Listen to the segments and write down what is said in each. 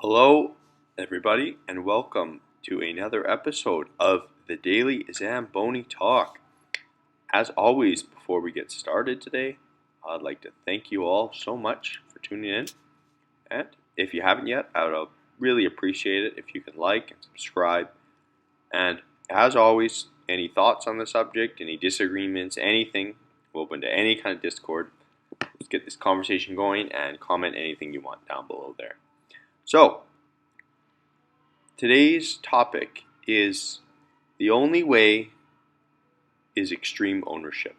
Hello, everybody, and welcome to another episode of the Daily Zamboni Talk. As always, before we get started today, I'd like to thank you all so much for tuning in. And if you haven't yet, I would really appreciate it if you can like and subscribe. And as always, any thoughts on the subject, any disagreements, anything, we're open to any kind of Discord. Let's get this conversation going and comment anything you want down below there. So, today's topic is the only way is extreme ownership.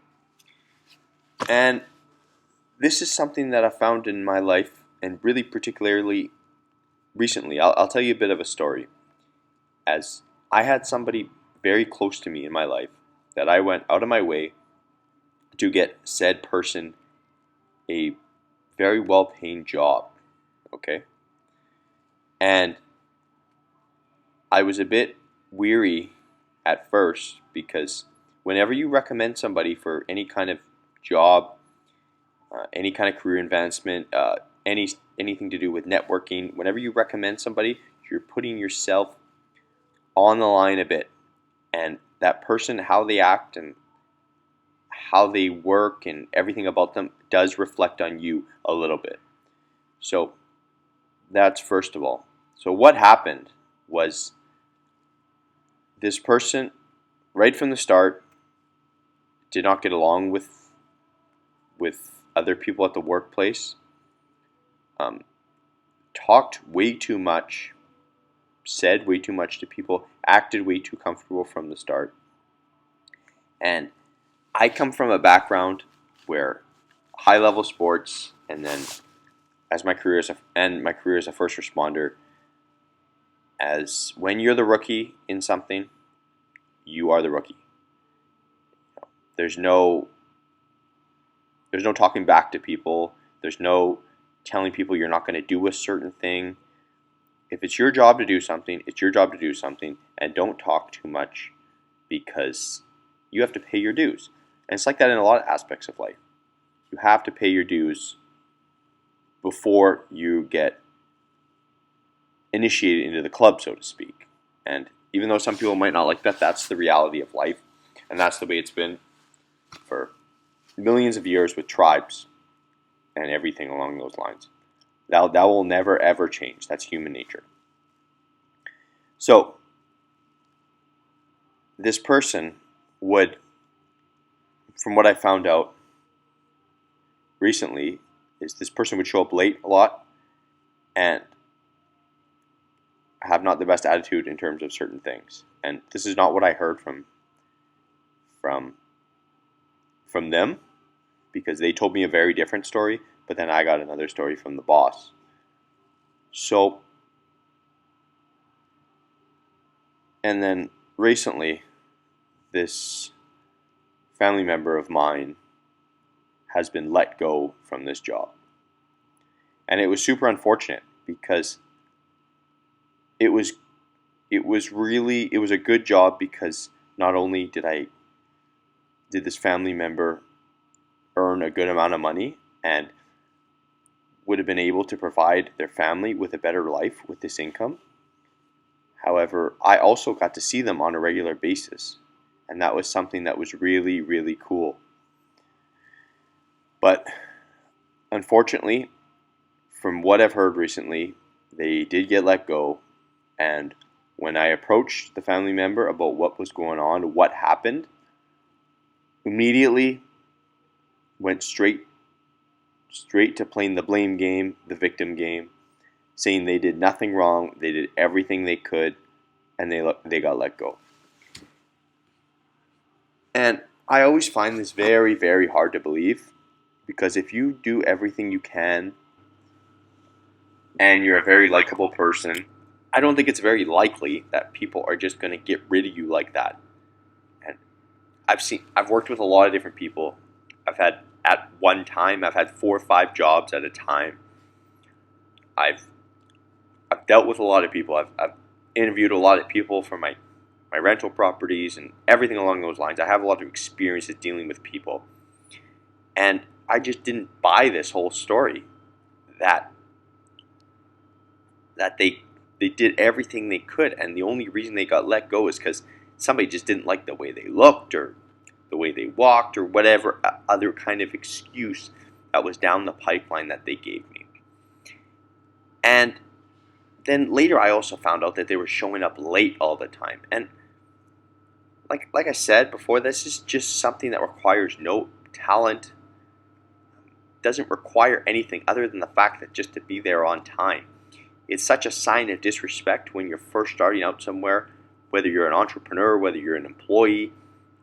And this is something that I found in my life, and really particularly recently. I'll tell you a bit of a story. As I had somebody very close to me in my life that I went out of my way to get said person a very well-paying job, okay? And I was a bit weary at first because whenever you recommend somebody for any kind of job, any kind of career advancement, anything to do with networking, whenever you recommend somebody, you're putting yourself on the line a bit. And that person, how they act and how they work and everything about them does reflect on you a little bit. So that's first of all. So what happened was this person, right from the start, did not get along with other people at the workplace. Talked way too much, said way too much to people, acted way too comfortable from the start. And I come from a background where high level sports, and then as my career as a first responder, as when you're the rookie in something, you are the rookie. There's no talking back to people. There's no telling people you're not going to do a certain thing. If it's your job to do something, it's your job to do something, and don't talk too much because you have to pay your dues. And it's like that in a lot of aspects of life. You have to pay your dues before you get initiated into the club, so to speak. And even though some people might not like that, that's the reality of life. And that's the way it's been for millions of years with tribes and everything along those lines. That will never ever change. That's human nature. So this person would, from what I found out recently, is this person would show up late a lot and have not the best attitude in terms of certain things. And this is not what I heard from them, because they told me a very different story, but then I got another story from the boss. So, and then recently, this family member of mine has been let go from this job. And it was super unfortunate because it was a good job, because not only did this family member earn a good amount of money and would have been able to provide their family with a better life with this income. However, I also got to see them on a regular basis, and that was something that was really, really cool. But unfortunately, from what I've heard recently, they did get let go. And when I approached the family member about what was going on, what happened, immediately went straight to playing the blame game, the victim game, saying they did nothing wrong, they did everything they could, and they got let go. And I always find this very, very hard to believe, because if you do everything you can and you're a very likable person, I don't think it's very likely that people are just going to get rid of you like that. And I've worked with a lot of different people. At one time, I've had 4 or 5 jobs at a time. I've dealt with a lot of people. I've interviewed a lot of people for my rental properties and everything along those lines. I have a lot of experiences dealing with people. And I just didn't buy this whole story that that they did everything they could, and the only reason they got let go is because somebody just didn't like the way they looked or the way they walked or whatever other kind of excuse that was down the pipeline that they gave me. And then later I also found out that they were showing up late all the time. And like I said before, this is just something that requires no talent, doesn't require anything other than the fact that just to be there on time. It's such a sign of disrespect when you're first starting out somewhere, whether you're an entrepreneur, whether you're an employee,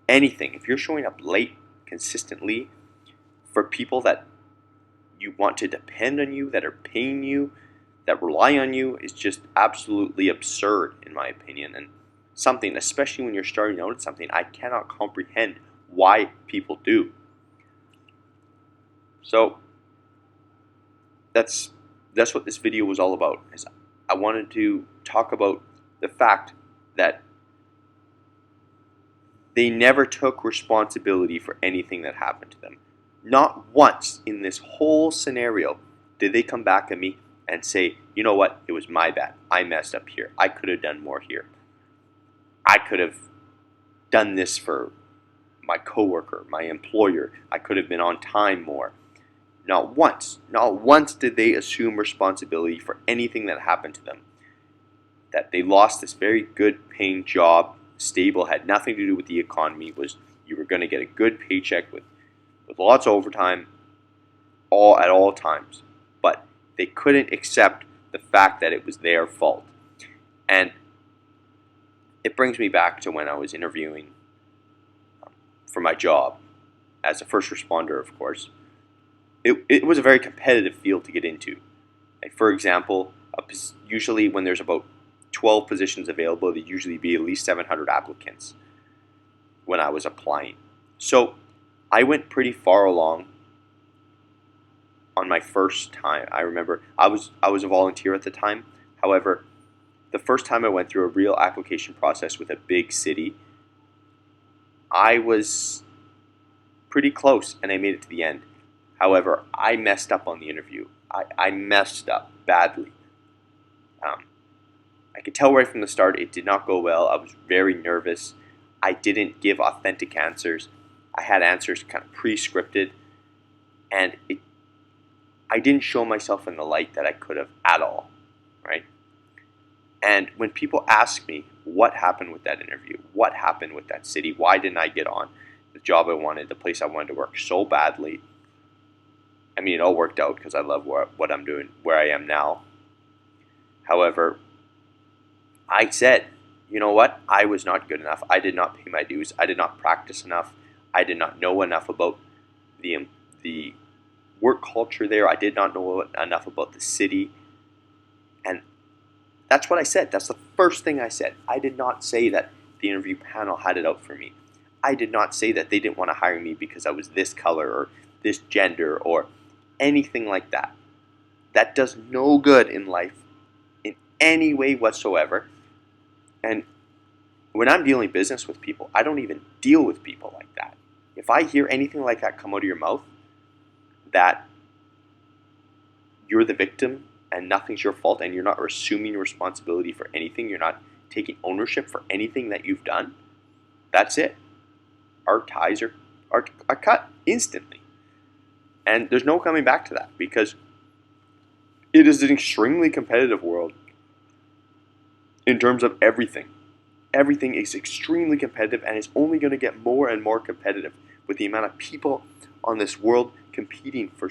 anything. If you're showing up late consistently for people that you want to depend on you, that are paying you, that rely on you, is just absolutely absurd in my opinion. And something, especially when you're starting out at something, I cannot comprehend why people do. So that's what this video was all about. Is I wanted to talk about the fact that they never took responsibility for anything that happened to them. Not once in this whole scenario did they come back at me and say, you know what, it was my bad. I messed up here. I could have done more here. I could have done this for my coworker, my employer. I could have been on time more. Not once did they assume responsibility for anything that happened to them. That they lost this very good paying job, stable, had nothing to do with the economy, was you were going to get a good paycheck with lots of overtime at all times. But they couldn't accept the fact that it was their fault. And it brings me back to when I was interviewing for my job as a first responder, of course. It was a very competitive field to get into. Like, for example, usually when there's about 12 positions available, there'd usually be at least 700 applicants when I was applying. So I went pretty far along on my first time. I remember I was a volunteer at the time. However, the first time I went through a real application process with a big city, I was pretty close and I made it to the end. However, I messed up on the interview. I messed up badly. I could tell right from the start it did not go well. I was very nervous. I didn't give authentic answers. I had answers kind of pre-scripted. And I didn't show myself in the light that I could have at all, right? And when people ask me what happened with that interview, what happened with that city, why didn't I get on the job I wanted, the place I wanted to work so badly, I mean, it all worked out because I love what I'm doing, where I am now. However, I said, you know what? I was not good enough. I did not pay my dues. I did not practice enough. I did not know enough about the work culture there. I did not know enough about the city. And that's what I said. That's the first thing I said. I did not say that the interview panel had it out for me. I did not say that they didn't want to hire me because I was this color or this gender or anything like that. That does no good in life in any way whatsoever. And when I'm dealing business with people, I don't even deal with people like that. If I hear anything like that come out of your mouth, that you're the victim and nothing's your fault and you're not assuming responsibility for anything, you're not taking ownership for anything that you've done, that's it. Our ties are cut instantly. And there's no coming back to that because it is an extremely competitive world in terms of everything. Everything is extremely competitive and it's only going to get more and more competitive with the amount of people on this world competing for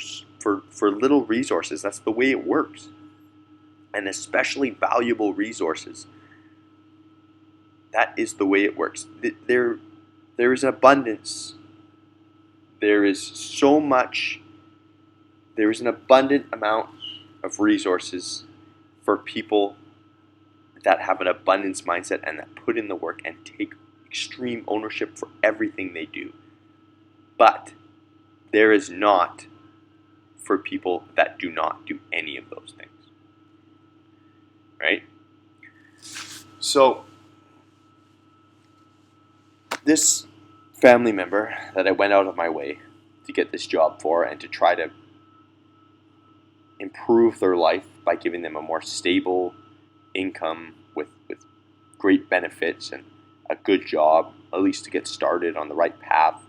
little resources. That's the way it works. And especially valuable resources. That is the way it works. There is abundance. There is an abundant amount of resources for people that have an abundance mindset and that put in the work and take extreme ownership for everything they do. But there is not for people that do not do any of those things. Right? So, this family member that I went out of my way to get this job for and to try to improve their life by giving them a more stable income with great benefits and a good job, at least to get started on the right path,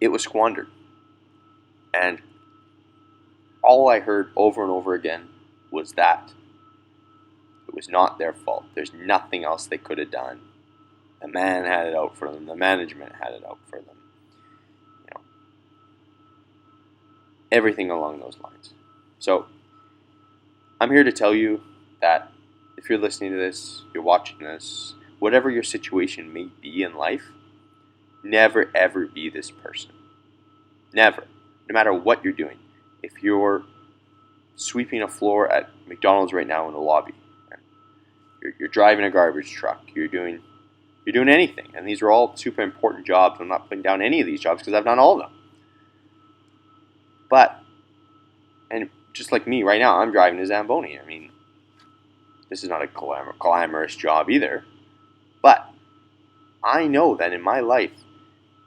it was squandered. And all I heard over and over again was that it was not their fault. There's nothing else they could have done. The man had it out for them. The management had it out for them. You know, everything along those lines. So I'm here to tell you that if you're listening to this, you're watching this, whatever your situation may be in life, never ever be this person. Never. No matter what you're doing. If you're sweeping a floor at McDonald's right now in the lobby, right? You're driving a garbage truck, you're doing anything, and these are all super important jobs. I'm not putting down any of these jobs because I've done all of them. But, and just like me right now, I'm driving a Zamboni. I mean, this is not a glamorous job either. But I know that in my life,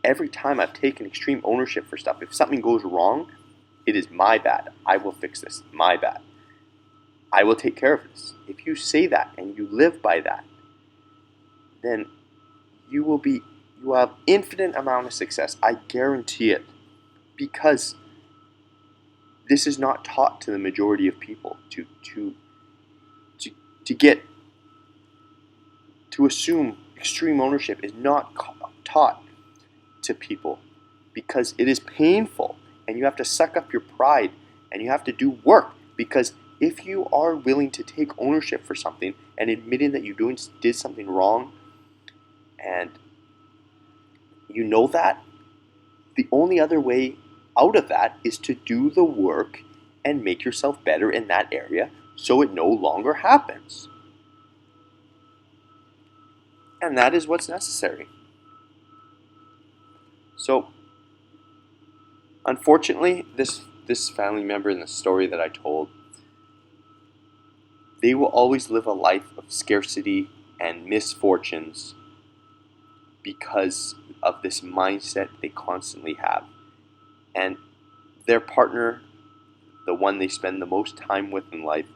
every time I've taken extreme ownership for stuff, if something goes wrong, it is my bad. I will fix this. My bad. I will take care of this. If you say that and you live by that, then you have infinite amount of success. I guarantee it. Because this is not taught to the majority of people to assume extreme ownership is not taught to people because it is painful and you have to suck up your pride and you have to do work, because if you are willing to take ownership for something and admitting that you did something wrong and you know that, the only other way out of that is to do the work and make yourself better in that area so it no longer happens. And that is what's necessary. So, unfortunately, this family member in the story that I told, they will always live a life of scarcity and misfortunes because of this mindset they constantly have. And their partner, the one they spend the most time with in life,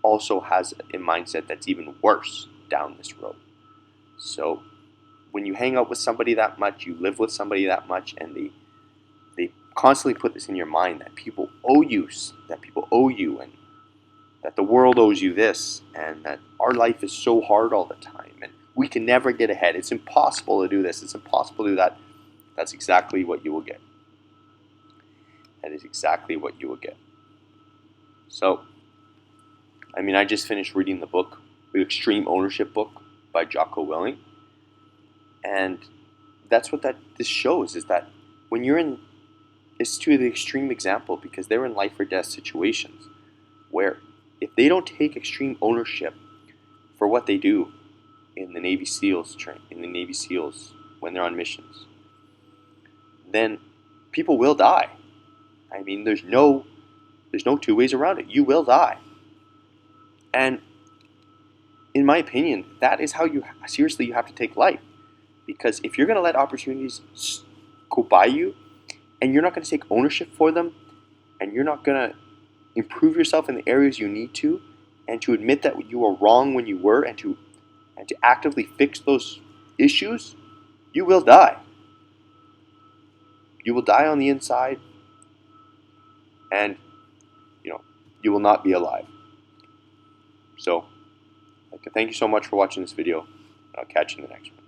also has a mindset that's even worse down this road. So when you hang out with somebody that much, you live with somebody that much, and they constantly put this in your mind that people owe you, and that the world owes you this, and that our life is so hard all the time, and we can never get ahead. It's impossible to do this. It's impossible to do that. That's exactly what you will get. That is exactly what you will get. So, I just finished reading the book, the Extreme Ownership book by Jocko Willing. And that's what this shows, is that when you're in, it's to the extreme example because they're in life or death situations where if they don't take extreme ownership for what they do in the Navy SEALs when they're on missions, then people will die. There's no two ways around it. You will die. And in my opinion, that is how you have to take life. Because if you're going to let opportunities go by you and you're not going to take ownership for them and you're not going to improve yourself in the areas you need to, and to admit that you were wrong when you were, and to actively fix those issues, you will die. You will die on the inside, and you will not be alive. So, thank you so much for watching this video. I'll catch you in the next one.